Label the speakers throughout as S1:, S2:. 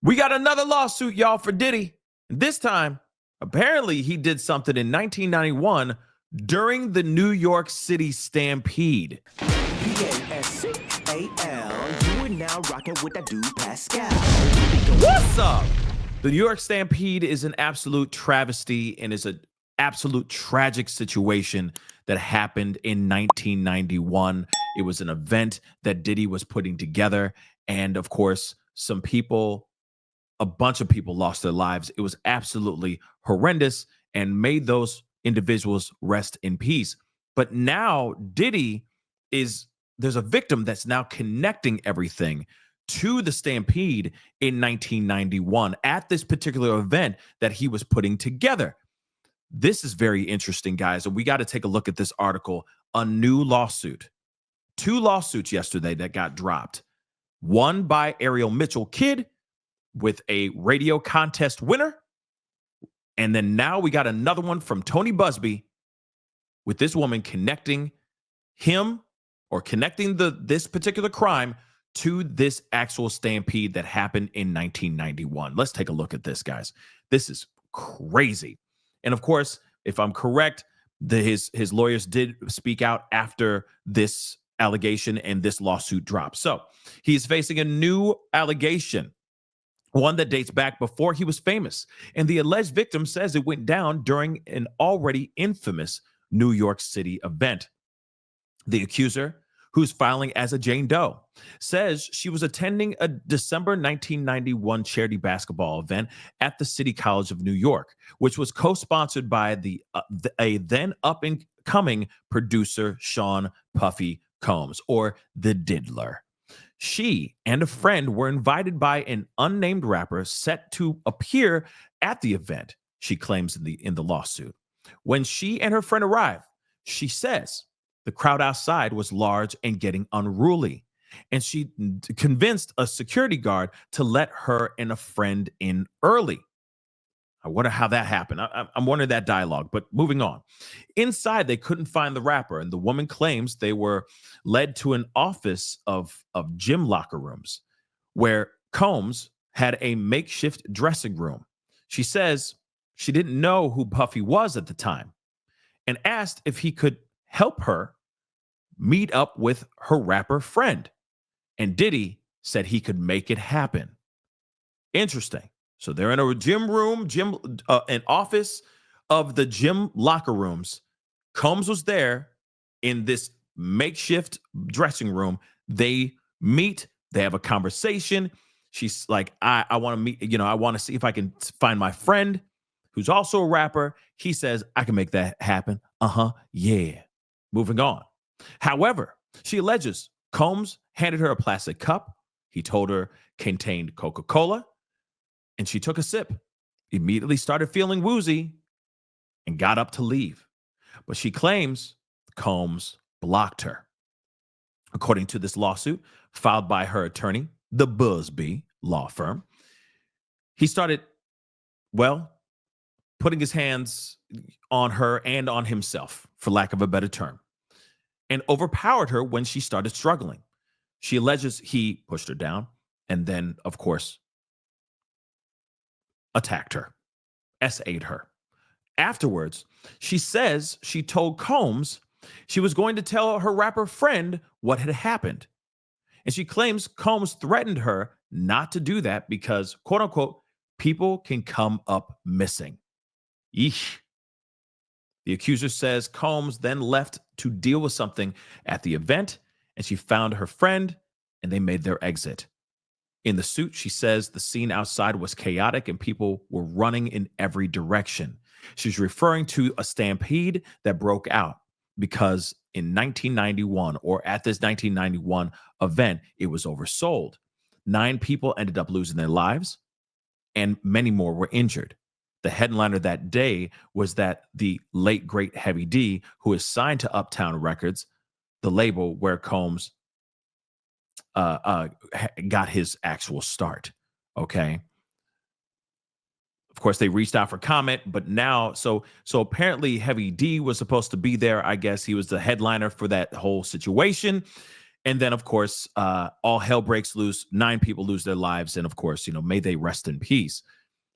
S1: We got another lawsuit, y'all, for Diddy. This time, apparently he did something in 1991 during the New York City Stampede.
S2: Pascal, you are now rocking with that dude Pascal.
S1: What's up? The New York Stampede is an absolute travesty and is an absolute tragic situation that happened in 1991. It was an event that Diddy was putting together. And of course, a bunch of people lost their lives. It was absolutely horrendous and made those individuals rest in peace. But now there's a victim that's now connecting everything to the Stampede in 1991 at this particular event that he was putting together. This is very interesting, guys, and we got to take a look at this article. A new lawsuit. 2 lawsuits yesterday that got dropped. One by Ariel Mitchell Kidd with a radio contest winner. And then now we got another one from Tony Busby with this woman connecting him or connecting this particular crime to this actual stampede that happened in 1991. Let's take a look at this, guys. This is crazy. And of course, if I'm correct, his lawyers did speak out after this allegation and this lawsuit dropped. So he's facing a new allegation, one that dates back before he was famous. And the alleged victim says it went down during an already infamous New York City event. The accuser, who's filing as a Jane Doe, says she was attending a December 1991 charity basketball event at the City College of New York, which was co-sponsored by a then up-and-coming producer, Sean Puffy Combs, or the Diddler. She and a friend were invited by an unnamed rapper set to appear at the event, she claims in the lawsuit. When she and her friend arrived, she says the crowd outside was large and getting unruly, and she convinced a security guard to let her and a friend in early. I wonder how that happened. I'm wondering that dialogue, but moving on. Inside, they couldn't find the rapper, and the woman claims they were led to an office of gym locker rooms where Combs had a makeshift dressing room. She says she didn't know who Puffy was at the time and asked if he could help her meet up with her rapper friend. And Diddy said he could make it happen. Interesting. So they're in a gym room, an office of the gym locker rooms. Combs was there in this makeshift dressing room. They meet, they have a conversation. She's like, I want to meet, I want to see if I can find my friend who's also a rapper. He says, I can make that happen. Yeah. Moving on. However, she alleges Combs handed her a plastic cup he told her contained Coca-Cola, and she took a sip, immediately started feeling woozy, and got up to leave. But she claims Combs blocked her. According to this lawsuit filed by her attorney, the Busby law firm, he started, putting his hands on her and on himself, for lack of a better term, and overpowered her when she started struggling. She alleges he pushed her down and then, of course, attacked her, SA'd her. Afterwards, she says she told Combs she was going to tell her rapper friend what had happened. And she claims Combs threatened her not to do that because, quote unquote, people can come up missing. Yeesh. The accuser says Combs then left to deal with something at the event, and she found her friend, and they made their exit. In the suit, she says the scene outside was chaotic and people were running in every direction. She's referring to a stampede that broke out because in 1991, or at this 1991 event, it was oversold. 9 people ended up losing their lives, and many more were injured. The headliner that day was that the late, great Heavy D, who is signed to Uptown Records, the label where Combs got his actual start. Okay. Of course, they reached out for comment, but now, so apparently Heavy D was supposed to be there. I guess he was the headliner for that whole situation. And then, of course, all hell breaks loose. 9 people lose their lives. And of course, may they rest in peace.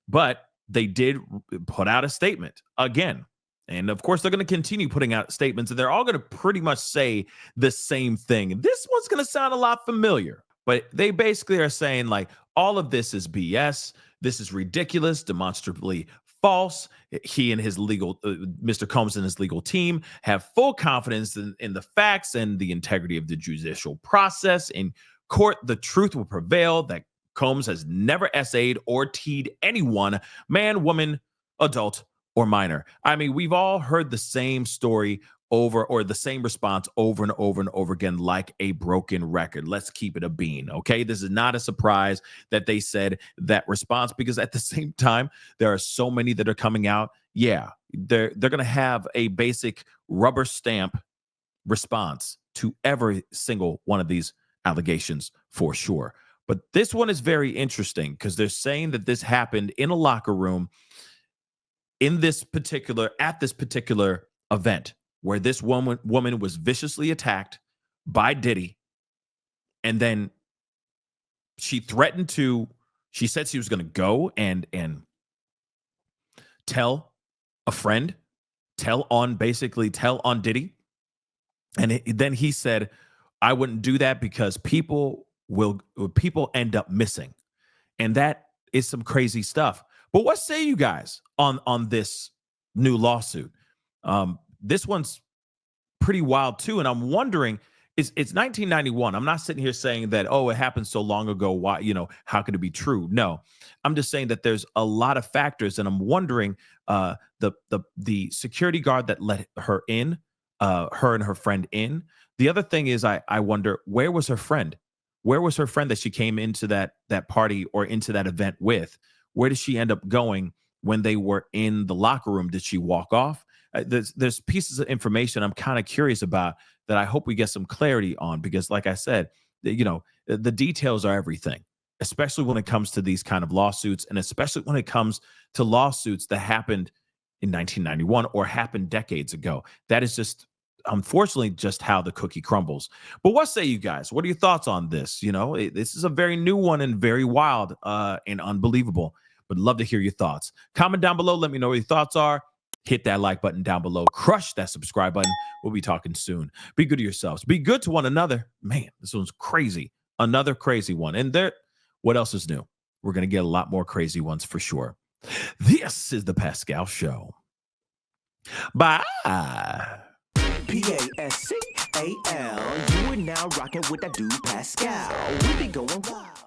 S1: But they did put out a statement again. And of course, they're going to continue putting out statements, and they're all going to pretty much say the same thing. This one's going to sound a lot familiar, but they basically are saying, like, all of this is BS. This is ridiculous, demonstrably false. He and his Mr. Combs and his legal team have full confidence in the facts and the integrity of the judicial process. In court, the truth will prevail that Combs has never essayed or teed anyone, man, woman, adult, or minor. I mean, we've all heard the same story or the same response over and over and over again, like a broken record. Let's keep it a bean, okay? This is not a surprise that they said that response, because at the same time, there are so many that are coming out. Yeah, they're going to have a basic rubber stamp response to every single one of these allegations for sure. But this one is very interesting because they're saying that this happened in a locker room at this particular event where this woman was viciously attacked by Diddy. And then she said she was going to go and tell a friend, tell on Diddy. And then he said, I wouldn't do that because people end up missing. And that is some crazy stuff. But what say you guys on this new lawsuit? This one's pretty wild too. And I'm wondering, it's 1991. I'm not sitting here saying that, oh, it happened so long ago. Why, how could it be true? No, I'm just saying that there's a lot of factors. And I'm wondering, the security guard that let her in, her and her friend in. The other thing is, I wonder, where was her friend? Where was her friend that she came into that party or into that event with? Where did she end up going when they were in the locker room? Did she walk off? There's pieces of information I'm kind of curious about that I hope we get some clarity on, because like I said, the details are everything, especially when it comes to these kind of lawsuits, and especially when it comes to lawsuits that happened in 1991 or happened decades ago. That is just, unfortunately, just how the cookie crumbles. But what say you guys? What are your thoughts on this? This is a very new one and very wild and unbelievable, but love to hear your thoughts. Comment down below. Let me know what your thoughts are. Hit that like button down below. Crush that subscribe button. We'll be talking soon. Be good to yourselves. Be good to one another. Man, this one's crazy. Another crazy one. And what else is new? We're going to get a lot more crazy ones for sure. This is the Pascal Show. Bye.
S2: Pascal, you are now rocking with that dude Pascal. We be going wild.